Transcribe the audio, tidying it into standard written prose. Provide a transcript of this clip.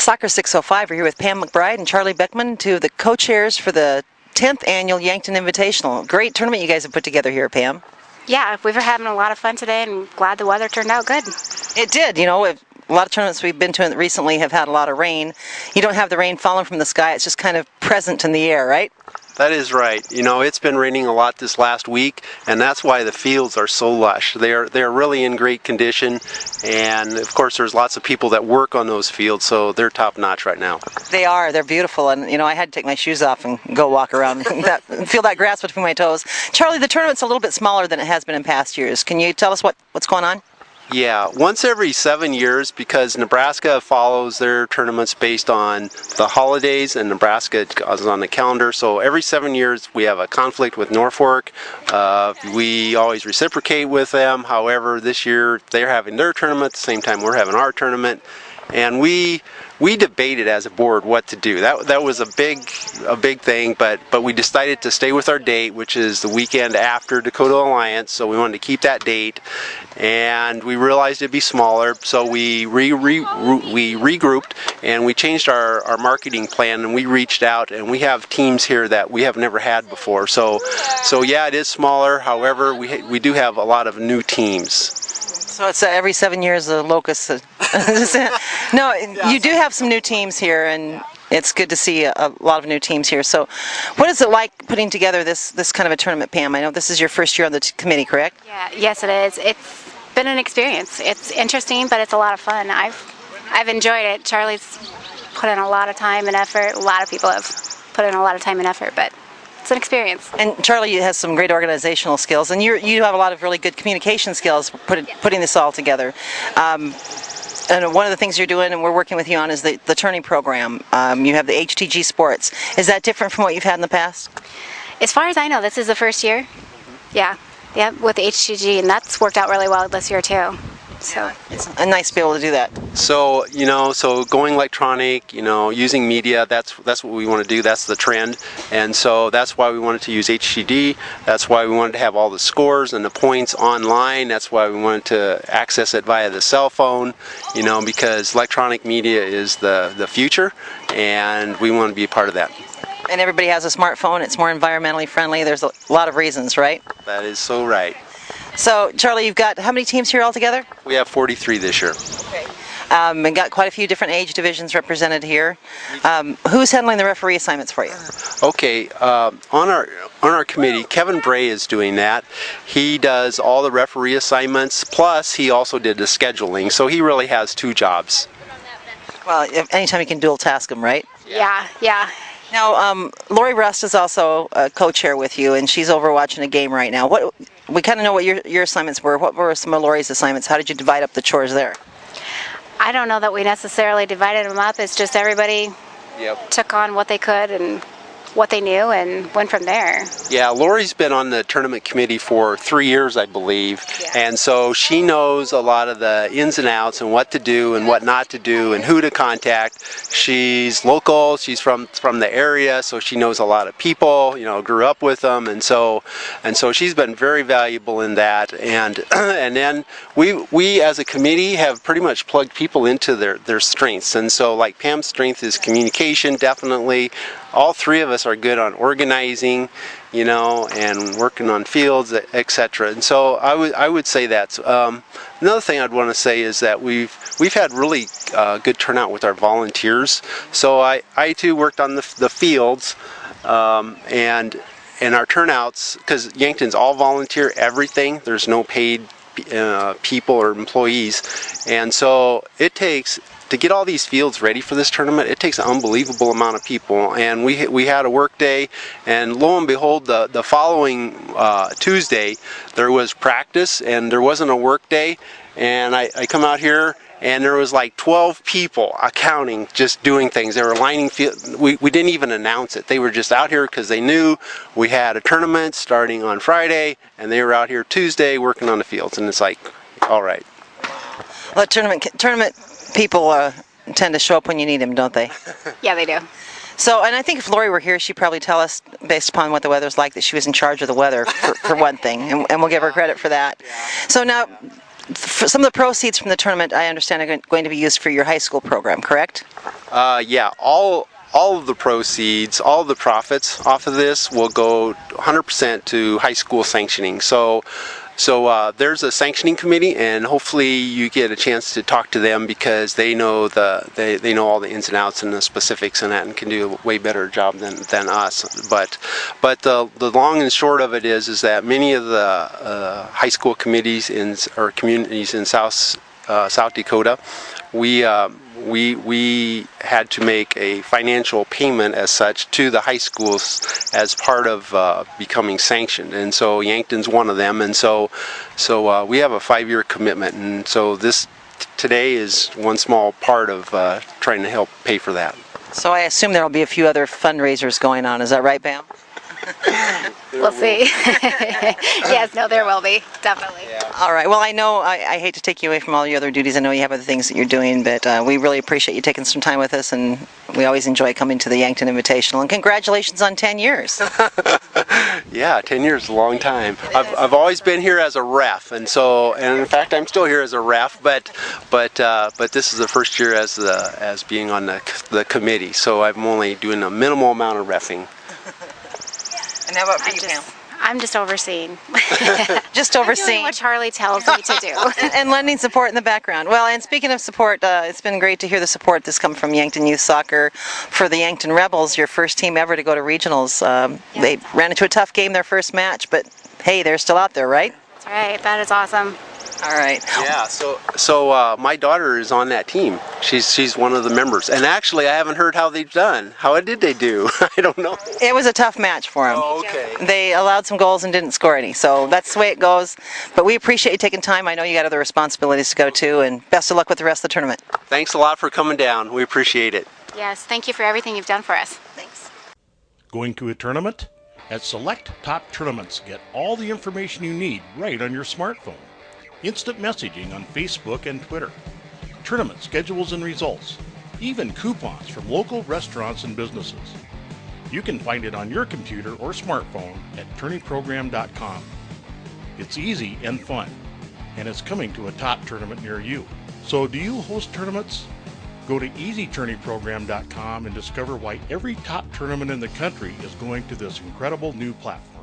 Soccer 605. We're here with Pam McBride and Charlie Beckmann, two of the co-chairs for the 10th annual Yankton Invitational. Great tournament you guys have put together here, Pam. Yeah, we were having a lot of fun today and glad the weather turned out good. It did. You know, a lot of tournaments we've been to recently have had a lot of rain. You don't have the rain falling from the sky. It's just kind of present in the air, right? That is right. You know, it's been raining a lot this last week, and that's why the fields are so lush. They're really in great condition, and of course there's lots of people that work on those fields, so they're top notch right now. They are. They're beautiful, and you know, I had to take my shoes off and go walk around and feel that grass between my toes. Charlie, the tournament's a little bit smaller than it has been in past years. Can you tell us what's going on? Yeah, once every 7 years, because Nebraska follows their tournaments based on the holidays, and Nebraska is on the calendar. So every 7 years we have a conflict with Norfolk. We always reciprocate with them. However, this year they're having their tournament at the same time we're having our tournament, and we debated as a board what to do. That was a big thing, but we decided to stay with our date, which is the weekend after Dakota Alliance. So we wanted to keep that date, and we realized it'd be smaller, so we regrouped and we changed our marketing plan, and we reached out, and we have teams here that we have never had before. So yeah, it is smaller. However, we do have a lot of new teams. So it's every 7 years the locust. No, you do have some new teams here, and it's good to see a lot of new teams here. So what is it like putting together this kind of a tournament, Pam? I know this is your first year on the committee, correct? Yeah, yes it is. It's been an experience. It's interesting, but it's a lot of fun. I've enjoyed it. Charlie's put in a lot of time and effort. A lot of people have put in a lot of time and effort, but it's an experience. And Charlie has some great organizational skills, and you have a lot of really good communication skills putting this all together. And one of the things you're doing, and we're working with you on, is the turning program. You have the HTG Sports. Is that different from what you've had in the past? As far as I know, this is the first year. Yeah, with the HTG, and that's worked out really well this year too. So it's nice to be able to do that. So going electronic, using media, that's what we want to do. That's the trend, and so that's why we wanted to use HDD. That's why we wanted to have all the scores and the points online. That's why we wanted to access it via the cell phone, because electronic media is the future, and we want to be a part of that. And everybody has a smartphone. It's more environmentally friendly. There's a lot of reasons, right? That is so right. So, Charlie, you've got how many teams here altogether? We have 43 this year. Okay. And got quite a few different age divisions represented here. Who's handling the referee assignments for you? Okay, on our committee, Kevin Bray is doing that. He does all the referee assignments, plus he also did the scheduling, so he really has two jobs. Well, anytime you can dual task them, right? Yeah. Now, Lori Rust is also a co-chair with you, and she's over watching a game right now. We kind of know what your assignments were. What were some of Lori's assignments? How did you divide up the chores there? I don't know that we necessarily divided them up. It's just everybody took on what they could and what they knew and went from there. Yeah, Lori's been on the tournament committee for 3 years, I believe, and so she knows a lot of the ins and outs and what to do and what not to do and who to contact. She's local, she's from the area, so she knows a lot of people, grew up with them, and so she's been very valuable in that. And and then we as a committee have pretty much plugged people into their strengths, and so like Pam's strength is communication, definitely. All three of us are good on organizing, and working on fields, etc. And so I would say that's another thing I'd want to say is that we've had really good turnout with our volunteers. So I too worked on the fields, and our turnouts, because Yankton's all volunteer everything. There's no paid people or employees, and so it takes. To get all these fields ready for this tournament, it takes an unbelievable amount of people, and we had a work day, and lo and behold, the following Tuesday there was practice and there wasn't a work day, and I come out here and there was like 12 people accounting, just doing things. They were lining field. We didn't even announce it. They were just out here because they knew we had a tournament starting on Friday, and they were out here Tuesday working on the fields, and it's like, all right. Well, tournament people tend to show up when you need them, don't they? Yeah, they do. So, and I think if Lori were here, she'd probably tell us, based upon what the weather's like, that she was in charge of the weather, for one thing, and we'll give her credit for that. So now, some of the proceeds from the tournament, I understand, are going to be used for your high school program, correct? Yeah, all of the proceeds, all of the profits off of this will go 100% to high school sanctioning. So there's a sanctioning committee, and hopefully you get a chance to talk to them because they know they know all the ins and outs and the specifics in that and can do a way better job than us. But the long and short of it is that many of the high school committees or communities in South Dakota, we had to make a financial payment as such to the high schools as part of becoming sanctioned, and so Yankton's one of them, and so we have a 5-year commitment, and so this today is one small part of trying to help pay for that. So I assume there will be a few other fundraisers going on. Is that right, Pam? We'll see. Yes, no, there will be, definitely. Yeah. All right. Well, I know I hate to take you away from all your other duties. I know you have other things that you're doing, but we really appreciate you taking some time with us, and we always enjoy coming to the Yankton Invitational. And congratulations on 10 years. Yeah, 10 years is a long time. I've always been here as a ref, and in fact I'm still here as a ref, but this is the first year as being on the committee, so I'm only doing a minimal amount of reffing. And how about for you, Pam? I'm just overseeing. Just I'm doing overseeing. what Charlie tells me to do. And lending support in the background. Well, and speaking of support, it's been great to hear the support that's come from Yankton Youth Soccer for the Yankton Rebels, your first team ever to go to regionals. They ran into a tough game their first match, but hey, they're still out there, right? That's right. That is awesome. All right. Yeah, so my daughter is on that team. She's one of the members, and actually I haven't heard how they've done. How did they do? I don't know. It was a tough match for them. Oh, okay. They allowed some goals and didn't score any, so that's the way it goes. But we appreciate you taking time. I know you got other responsibilities to go to, and best of luck with the rest of the tournament. Thanks a lot for coming down. We appreciate it. Yes, thank you for everything you've done for us. Thanks. Going to a tournament? At Select Top Tournaments, get all the information you need right on your smartphone. Instant messaging on Facebook and Twitter. Tournament schedules and results. Even coupons from local restaurants and businesses. You can find it on your computer or smartphone at tourneyprogram.com. It's easy and fun, and it's coming to a top tournament near you. So do you host tournaments? Go to easytourneyprogram.com and discover why every top tournament in the country is going to this incredible new platform.